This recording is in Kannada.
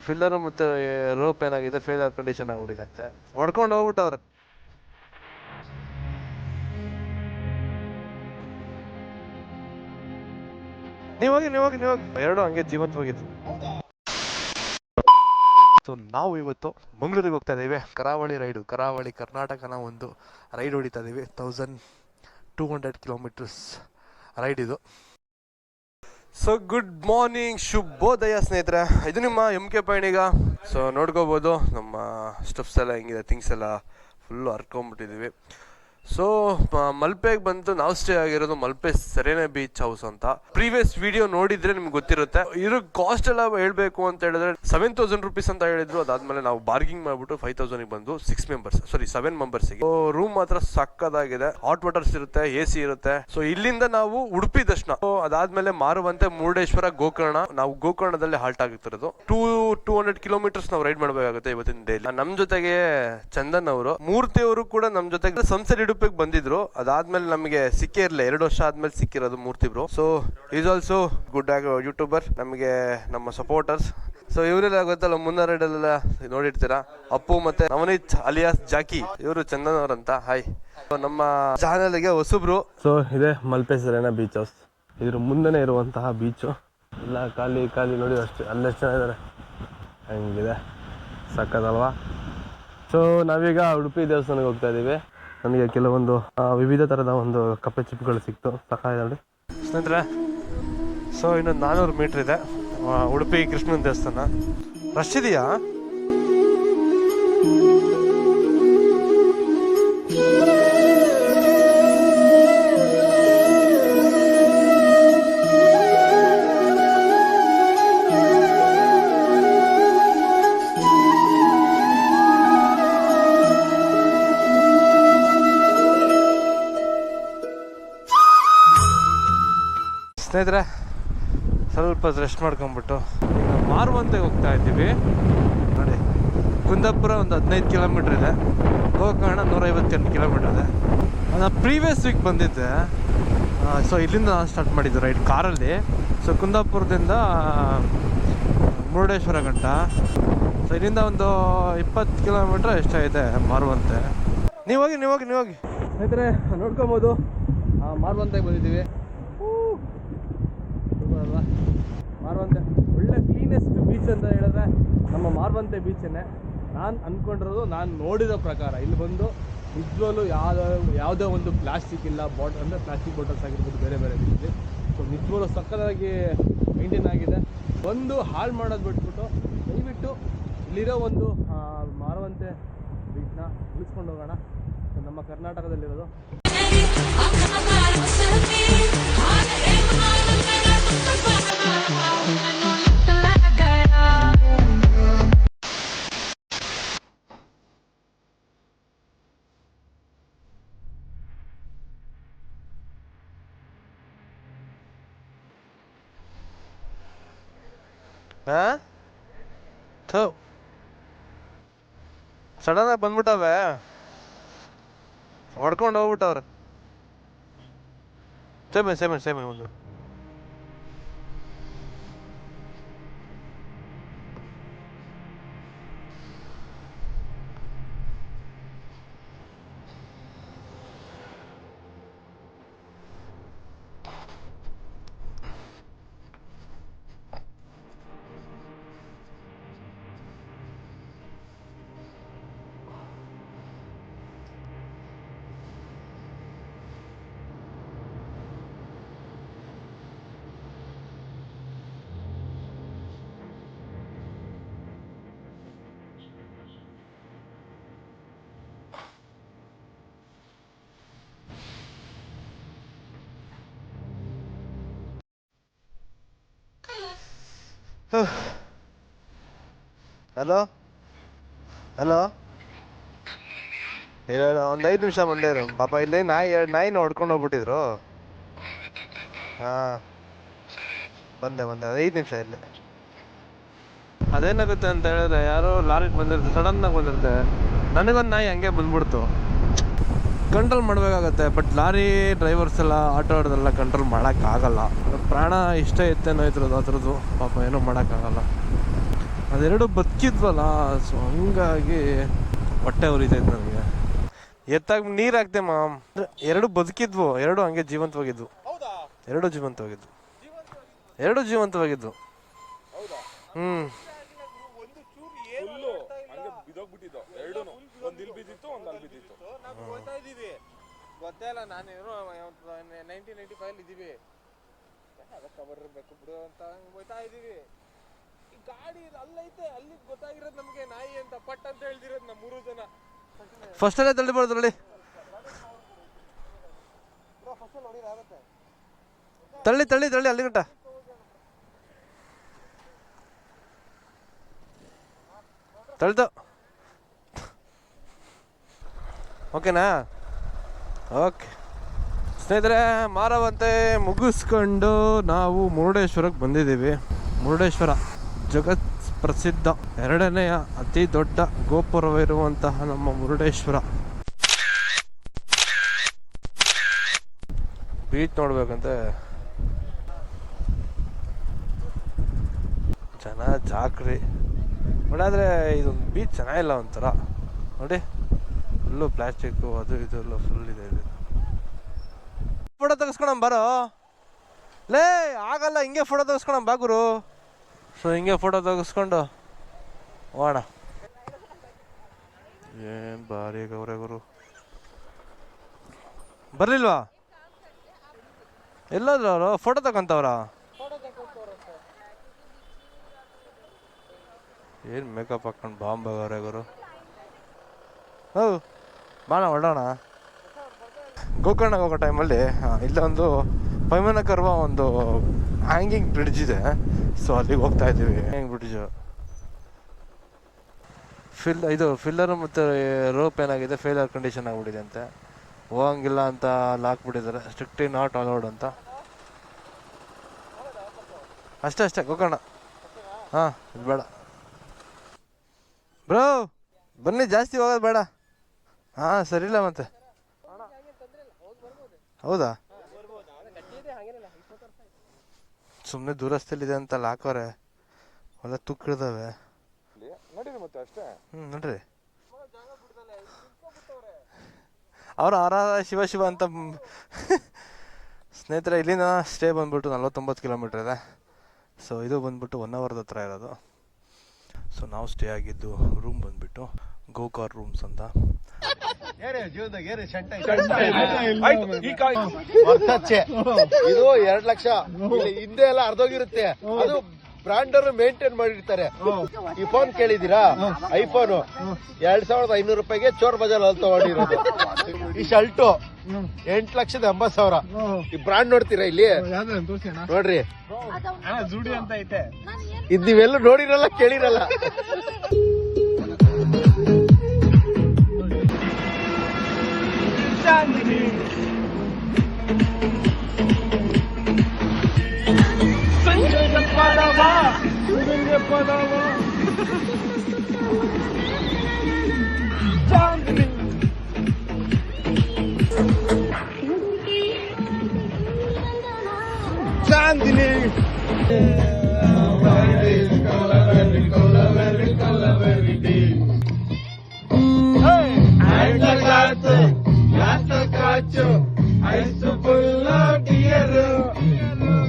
ಫಿಲ್ಲರ್ ಮತ್ತೆ ರೋಪ್ ಏನಾಗಿದೆ ಫೇಲ್ ಕಂಡೀಷನ್ ಆಗ್ಬಿಟ್ಟಿದೆ ಹೊಡ್ಕೊಂಡು ಹೋಗ್ಬಿಟ್ಟವ್ರೆ. ನೀವ್ ಹೋಗಿ ಎರಡು ಹಂಗೆ ಜೀವಂತವಾಗಿತ್ತು. ಸೊ ನಾವು ಇವತ್ತು ಮಂಗಳೂರಿಗೆ ಹೋಗ್ತಾ ಇದ್ದೀವಿ. ಕರಾವಳಿ ರೈಡು, ಕರಾವಳಿ ಕರ್ನಾಟಕನ ಒಂದು ರೈಡ್ ಹೊಡಿತಾ ಇದ್ದೀವಿ. 1200 ಕಿಲೋಮೀಟರ್ಸ್ ರೈಡ್ ಇದು. ಸೊ ಗುಡ್ ಮಾರ್ನಿಂಗ್, ಶುಭೋದಯ ಸ್ನೇಹಿತರೆ. ಇದು ನಿಮ್ಮ MK ಪಯಣಿಗ. ಸೊ ನೋಡ್ಕೋಬೋದು ನಮ್ಮ ಸ್ಟಫ್ಸ್ ಎಲ್ಲ ಹೆಂಗಿದೆ, ಥಿಂಗ್ಸ್ ಎಲ್ಲ ಫುಲ್ಲು ಹರ್ಕೊಂಬಿಟ್ಟಿದ್ದೀವಿ. ಸೊ ಮಲ್ಪೆಗೆ ಬಂದು ನಾವು ಸ್ಟೇ ಆಗಿರೋದು ಮಲ್ಪೆ ಸೆರೆನೆ ಬೀಚ್ ಹೌಸ್ ಅಂತ. ಪ್ರೀವಿಯಸ್ ವಿಡಿಯೋ ನೋಡಿದ್ರೆ ನಿಮ್ಗೆ ಗೊತ್ತಿರುತ್ತೆ. ಇದ್ರ ಕಾಸ್ಟ್ ಎಲ್ಲ ಹೇಳ್ಬೇಕು ಅಂತ ಹೇಳಿದ್ರೆ 7000 ರುಪೀಸ್ ಅಂತ ಹೇಳಿದ್ರು. ಅದಾದ್ಮೇಲೆ ನಾವು ಬಾರ್ಗಿಂಗ್ ಮಾಡ್ಬಿಟ್ಟು 5000 ಬಂದು 7 ಮೆಂಬರ್ಸ್ಗೆ. ರೂಮ್ ಮಾತ್ರ ಸಕ್ಕದಾಗಿದೆ, ಹಾಟ್ ವಾಟರ್ಸ್ ಇರುತ್ತೆ, AC ಇರುತ್ತೆ. ಸೊ ಇಲ್ಲಿಂದ ನಾವು ಉಡುಪಿ ದರ್ಶನ, ಅದಾದ್ಮೇಲೆ ಮಾರುವಂತೆ, ಮುರುಡೇಶ್ವರ, ಗೋಕರ್ಣ. ನಾವು ಗೋಕರ್ಣದಲ್ಲಿ ಹಾಲ್ಟ್ ಆಗಿರ್ತಿರೋದು. 200 ಕಿಲೋಮೀಟರ್ಸ್ ನಾವು ರೈಡ್ ಮಾಡಬೇಕಾಗುತ್ತೆ ಇವತ್ತಿನ ಡೈಲಿ. ನಮ್ ಜೊತೆಗೆ ಚಂದನ್ ಅವರು, ಮೂರ್ತಿ ಅವರು ಕೂಡ ನಮ್ ಜೊತೆಗೆ ಸಂಸದ್ ಉಡುಪಿಗೆ ಬಂದಿದ್ರು. ಅದಾದ್ಮೇಲೆ ನಮಗೆ ಸಿಕ್ಕೇ ಇರಲಿಲ್ಲ, 2 ವರ್ಷ ಆದ್ಮೇಲೆ ಸಿಕ್ಕಿರೋದು Murthy bro. So is also good ಆಗಿ ಯೂಟ್ಯೂಬರ್, ನಮಗೆ ನಮ್ಮ ಸಪೋರ್ಟರ್ಸ್. ಸೊ ಇವರೆಲ್ಲ ಗೊತ್ತಲ್ಲ, ಮುನ್ನ ರೈಡಲ್ಲೆಲ್ಲ ನೋಡಿರ್ತೀರಾ, ಅಪ್ಪು ಮತ್ತೆ ನವನೀತ್ ಅಲಿಯಾಸ್ ಜಾಕಿ, ಇವರು ಚಂದನ್ ಅವರಂತ. ಹಾಯ್, ನಮ್ಮ ಚಾನಲ್ಗೆ ಹೊಸಬ್ರು. ಸೊ ಇದೆ ಮಲ್ಪೆ ಸೆರೆನಾ ಬೀಚ್ ಹೌಸ್. ಇದ್ರ ಮುಂದೆನೇ ಇರುವಂತಹ ಬೀಚು. ಎಲ್ಲ ಖಾಲಿ ನೋಡಿ ಅಷ್ಟೇ, ಅಲ್ಲೇ ಚೆನ್ನಾಗಿದ್ದಾರೆ, ಹಂಗಿದೆ, ಸಕ್ಕದಲ್ವಾ. ಸೊ ನಾವೀಗ ಉಡುಪಿ ದೇವಸ್ಥಾನಕ್ಕೆ ಹೋಗ್ತಾ ಇದ್ದೀವಿ. ನನಗೆ ಕೆಲವೊಂದು ವಿವಿಧ ಥರದ ಒಂದು ಕಪ್ಪೆ ಚಿಪ್ಪುಗಳು ಸಿಕ್ತು, ಸಹಾಯ ನೋಡಿ ಸ್ನೇಹಿತರೆ. ಸೊ ಇನ್ನೊಂದು 400 ಮೀಟ್ರ್ ಇದೆ ಉಡುಪಿ ಕೃಷ್ಣನ ದೇವಸ್ಥಾನ. ರಶ್ ಇದೆಯಾ? ಸ್ನೇಹಿತರೆ ಸ್ವಲ್ಪ ರೆಸ್ಟ್ ಮಾಡ್ಕೊಂಬಿಟ್ಟು ಈಗ ಮಾರುವಂತೆಗೆ ಹೋಗ್ತಾ ಇದ್ದೀವಿ ನೋಡಿ. ಕುಂದಾಪುರ ಒಂದು 15 ಕಿಲೋಮೀಟ್ರ್ ಇದೆ, ಗೋಕರ್ಣ 158 ಕಿಲೋಮೀಟ್ರ್ ಇದೆ. ನಾನು ಪ್ರೀವಿಯಸ್ ವೀಕ್ ಬಂದಿದ್ದೆ. ಸೊ ಇಲ್ಲಿಂದ ನಾನು ಸ್ಟಾರ್ಟ್ ಮಾಡಿದ್ದು ರೈಡ್ ಕಾರಲ್ಲಿ. ಸೊ ಕುಂದಾಪುರದಿಂದ ಮುರುಡೇಶ್ವರ ಗಂಟ. ಸೊ ಇಲ್ಲಿಂದ ಒಂದು 20 ಕಿಲೋಮೀಟ್ರ್ ಎಷ್ಟಾಗಿದೆ ಮಾರುವಂತೆ. ನೀವು ಹೋಗಿ ಸ್ನೇಹಿತರೆ ನೋಡ್ಕೊಬೋದು. ಮಾರುವಂತೆಗೆ ಬಂದಿದ್ದೀವಿ. ಅಲ್ವಾ ಮಾರುವಂತೆ ಒಳ್ಳೆ ಕ್ಲೀನೆಸ್ಟ್ ಬೀಚ್ ಅಂತ ಹೇಳಿದ್ರೆ ನಮ್ಮ ಮಾರುವಂತೆ ಬೀಚನ್ನೇ. ನಾನು ಅಂದ್ಕೊಂಡಿರೋದು, ನಾನು ನೋಡಿರೋ ಪ್ರಕಾರ ಇಲ್ಲಿ ಬಂದು ನಿಜವಾಗ್ಲೂ ಯಾವುದೇ ಒಂದು ಪ್ಲಾಸ್ಟಿಕ್ ಇಲ್ಲ. ಅಂದರೆ ಪ್ಲಾಸ್ಟಿಕ್ ಬಾಟಲ್ಸ್ ಆಗಿರ್ಬೋದು, ಬೇರೆ ಬೀಚಲ್ಲಿ. ಸೊ ನಿಜವಾಗ್ಲೂ ಸಕ್ಕತ್ತಾಗಿ ಮೇಂಟೈನ್ ಆಗಿದೆ. ಒಂದು ಹಾಳು ಮಾಡೋದು ಬಿಟ್ಬಿಟ್ಟು ದಯವಿಟ್ಟು ಇಲ್ಲಿರೋ ಒಂದು ಮಾರುವಂತೆ ಬೀಚ್ನ ಉಳಿಸ್ಕೊಂಡು ಹೋಗೋಣ. ನಮ್ಮ ಕರ್ನಾಟಕದಲ್ಲಿರೋದು. ಸಡನ್ ಆಗಿ ಬಂದ್ಬಿಟ್ಟವೆ, ಹೊಡ್ಕೊಂಡು ಹೋಗ್ಬಿಟ್ಟವ್ರೆ. ಸೇಮೆ ಒಂದು ಹಲೋ ಇಲ್ಲ ಒಂದು 5 ನಿಮಿಷ ಮುಂದೆ ಇರು ಪಾಪ. ಇಲ್ಲಿ ನಾಯಿ ಹೊಡ್ಕೊಂಡು ಹೋಗ್ಬಿಟ್ಟಿದ್ರು. ಹಾಂ ಬಂದೆ 5 ನಿಮಿಷ ಇಲ್ಲಿ. ಅದೇನಾಗುತ್ತೆ ಅಂತ ಹೇಳಿದ್ರೆ, ಯಾರೋ ಲಾರಿಗೆ ಬಂದಿರುತ್ತೆ, ಸಡನ್ನಾಗಿ ಬಂದಿರುತ್ತೆ. ನನಗೊಂದು ನಾಯಿ ಹಂಗೆ ಬಂದ್ಬಿಡ್ತು. ಕಂಟ್ರೋಲ್ ಮಾಡಬೇಕಾಗತ್ತೆ. ಬಟ್ ಲಾರಿ ಡ್ರೈವರ್ಸ್ ಎಲ್ಲ, ಆಟೋ ಆಡೋದೆಲ್ಲ ಕಂಟ್ರೋಲ್ ಮಾಡೋಕ್ಕಾಗಲ್ಲ. ಪ್ರಾಣ ಇಷ್ಟ ಎತ್ತೇನೋ ಇದ್ರದ್ದು, ಅದರದ್ದು ಪಾಪ ಏನೂ ಮಾಡೋಕ್ಕಾಗಲ್ಲ. ಅದೆರಡು ಬದುಕಿದ್ವಲ್ಲ, ಸೊ ಹಂಗಾಗಿ ಹೊಟ್ಟೆ ಉರಿತೈತೆ ನನಗೆ. ಎತ್ತಾಗ ನೀರು ಹಾಕ್ದೆ ಮಾಮ್. ಎರಡು ಬದುಕಿದ್ವು, ಎರಡು ಹಂಗೆ ಜೀವಂತವಾಗಿದ್ವು. ಎರಡು ಜೀವಂತವಾಗಿದ್ವು. ಹ್ಮ್. ಗೊತ್ತೇ ಇಲ್ಲ, ನಾನು 1995 ಇದ್ದೀವಿ, ಖಬರ್ ಇರ್ಬೇಕು ಬಿಡು ಅಂತ ಹೋಯ್ತಾ ಇದೀವಿ. ಈ ಗಾಡಿ ಅಲ್ಲೈತೆ, ಅಲ್ಲಿ ಗೊತ್ತಾಗಿರೋದು ನಮ್ಗೆ ನಾಯಿ ಅಂತ, ಪಟ್ ಅಂತ ಹೇಳ್ದಿರೋದು ನಮ್ಮ 3 ಜನ. ಫಸ್ಟ್ ಅಲ್ಲೇ ತಳ್ಳಿಬಾರ್ದು ನೋಡಿ, ತಳ್ಳಿ ತಳ್ಳಿ ತಳ್ಳಿ ಅಲ್ಲಿ ಗಂಟ. ತಳ್ದು ಓಕೆನಾ? ಓಕೆ ಸ್ನೇಹಿತರೆ, ಮಾರವಂತೆ ಮುಗಿಸ್ಕೊಂಡು ನಾವು ಮುರುಡೇಶ್ವರಕ್ಕೆ ಬಂದಿದ್ದೀವಿ. ಮುರುಡೇಶ್ವರ ಜಗತ್ ಪ್ರಸಿದ್ಧ 2ನೇ ಅತಿ ದೊಡ್ಡ ಗೋಪುರವಿರುವಂತಹ ನಮ್ಮ ಮುರುಡೇಶ್ವರ. ಬೀಚ್ ನೋಡ್ಬೇಕಂತೆ ಜನ ಜಾಕ್ರಿ. ಬಟ್ ಆದರೆ ಇದೊಂದು ಬೀಚ್ ಚೆನ್ನಾಗಿಲ್ಲ ಒಂಥರ ನೋಡಿ, ಫುಲ್ಲು ಪ್ಲಾಸ್ಟಿಕ್ಕು ಅದು ಇದು ಎಲ್ಲ ಫುಲ್ ಇದೆ. ಫೋಟೋ ತೆಗೆಸ್ಕೊಳಂ ಬಾರೋ ಲೇ, ಆಗಲ್ಲ ಹಿಂಗೆ ಫೋಟೋ ತೆಗೆಸ್ಕೊಳಂ ಬಾ ಗುರು. ಸೊ ಹಿಂಗೆ ಫೋಟೋ ತೆಗೆಸ್ಕೊಂಡು ಹೋಗೋಣ. ಏನು ಭಾರಿ ಗೌರವ ಗುರು. ಬರ್ಲಿಲ್ವಾ? ಎಲ್ಲಾದ್ರು ಅವರು ಫೋಟೋ ತಗೊಂತವ್ರ? ಏನು ಮೇಕಪ್ ಹಾಕೊಂಡು ಬಾಂಬವ್ರೆ ಗುರು. ಹೌದು ಬಾಣ ಹೊಡೋಣ. ಗೋಕರ್ಣಕ್ಕೆ ಹೋಗೋ ಟೈಮಲ್ಲಿ ಇಲ್ಲೊಂದು ಪೈಮನ ಕರ್ವ ಒಂದು ಹ್ಯಾಂಗಿಂಗ್ ಬ್ರಿಡ್ಜ್ ಇದೆ. ಸೊ ಅಲ್ಲಿಗೆ ಹೋಗ್ತಾ ಇದ್ದೀವಿ. ಹ್ಯಾಂಗಿಂಗ್ ಬ್ರಿಡ್ಜು ಇದು ಫಿಲ್ಲರು ಮತ್ತು ರೋಪ್ ಏನಾಗಿದೆ, ಫೇಲರ್ ಕಂಡೀಷನ್ ಆಗಿಬಿಟ್ಟಿದೆ ಅಂತೆ. ಹೋಗಂಗಿಲ್ಲ ಅಂತ ಅಲ್ಲಿ ಹಾಕ್ಬಿಟ್ಟಿದ್ದಾರೆ, ಸ್ಟ್ರಿಕ್ಟ್ಲಿ ನಾಟ್ ಅಲೌಡ್ ಅಂತ. ಅಷ್ಟೇ ಗೋಕರ್ಣ. ಹಾಂ ಇದು ಬೇಡ ಬ್ರೋ, ಬನ್ನಿ, ಜಾಸ್ತಿ ಹೋಗೋದು ಬೇಡ. ಹಾಂ ಸರಿಯಿಲ್ಲ ಮತ್ತೆ. ಹೌದಾ? ಸುಮ್ಮನೆ ದೂರಸ್ಥಲ್ಲಿದೆ ಅಂತ ಹಾಕೋರೆ, ಒಳ್ಳೆ ತುಕ್ಕಿಡ್ದವೆ. ನೋಡ್ರಿ ಅವ್ರು ಶಿವ ಶಿವ ಅಂತ. ಸ್ನೇಹಿತರೆ, ಇಲ್ಲಿಂದ ಸ್ಟೇ ಬಂದ್ಬಿಟ್ಟು 49 ಕಿಲೋಮೀಟ್ರ್ ಇದೆ. ಸೊ ಇದು ಬಂದ್ಬಿಟ್ಟು 1 ಅವರ್ದ ಹತ್ರ ಇರೋದು. ಸೊ ನಾವು ಸ್ಟೇ ಆಗಿದ್ದು ರೂಮ್ ಬಂದ್ಬಿಟ್ಟು ಗೋಕಾರ್ ರೂಮ್ಸ್ ಅಂತ. ಇದು 2 ಲಕ್ಷ, ಹಿಂದೆ ಎಲ್ಲ ಅರ್ಧೋಗಿರುತ್ತೆ. ಅದು ಬ್ರಾಂಡರ್ ಮೇಂಟೈನ್ ಮಾಡಿರ್ತಾರೆ. ಈ ಫೋನ್ ಕೇಳಿದೀರಾ? ಐಫೋನ್ 2500 ರೂಪಾಯಿಗೆ ಚೋರ್ ಬಜಾರ್ ಅಲ್ಲಿ ತಗೊಂಡಿರೋದು. ಈ ಶರ್ಟು 8,80,000. ಈ ಬ್ರಾಂಡ್ ನೋಡ್ತೀರಾ ಇಲ್ಲಿ? ನೋಡ್ರಿ, ಇದ್ ನೀವೆಲ್ಲ ನೋಡಿರಲ್ಲ, ಕೇಳಿರಲ್ಲ. ಚಾಂದಿನಿ